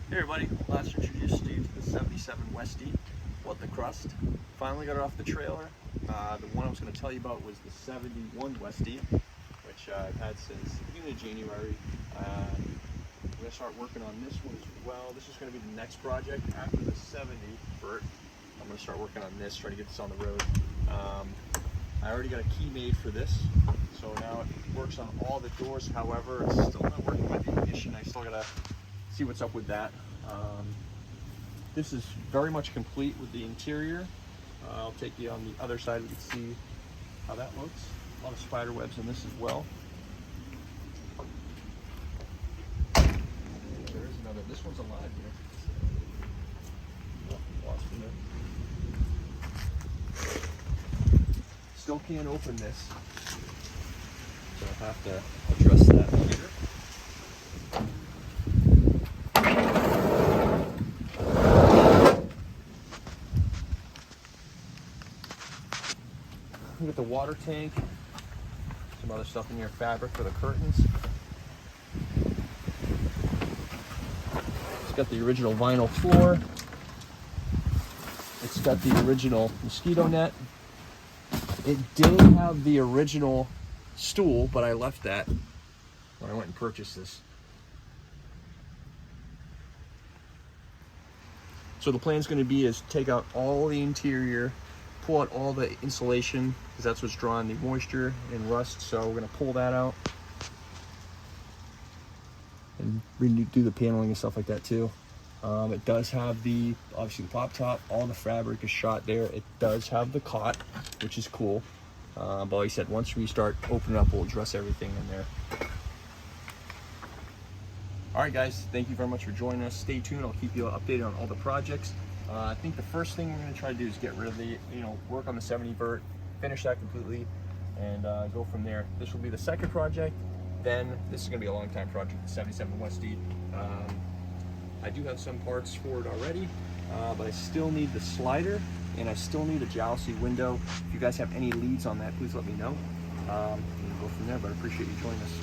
Hey everybody, last introduced you to the 77 Westy, what the crust. Finally got it off the trailer. The one I was going to tell you about was the 71 Westy, which I've had since the beginning of January. We're going to start working on this one as well. This is going to be the next project after the 70 Vert. I'm going to start working on this, try to get this on the road. I already got a key made for this, so now it works on all the doors. However, it's still not working with the ignition. I still got to see what's up with that. This is very much complete with the interior. I'll take you on the other side. We can see how that looks. A lot of spider webs on this as well. There is another. This one's alive here. Oh, lost it. Still can't open this, so I'll have to address that later. Look at the water tank, some other stuff in here, fabric for the curtains. It's got the original vinyl floor. It's got the original mosquito net. It did have the original stool, but I left that when I went and purchased this. So the plan's going to be is take out all the interior, pull out all the insulation, because that's what's drawing the moisture and rust. So we're going to pull that out and redo the paneling and stuff like that too. It does have the, obviously the pop top, all the fabric is shot there. It does have the cot, which is cool. But like I said, once we start opening up, we'll address everything in there. All right, guys, thank you very much for joining us. Stay tuned. I'll keep you updated on all the projects. I think the first thing we're going to try to do is get rid of the, work on the 70 Vert, finish that completely, and go from there. This will be the second project. Then this is going to be a long time project, the 77 Westy. I do have some parts for it already, but I still need the slider, and I still need a jalousie window. If you guys have any leads on that, please let me know. We'll go from there, but I appreciate you joining us.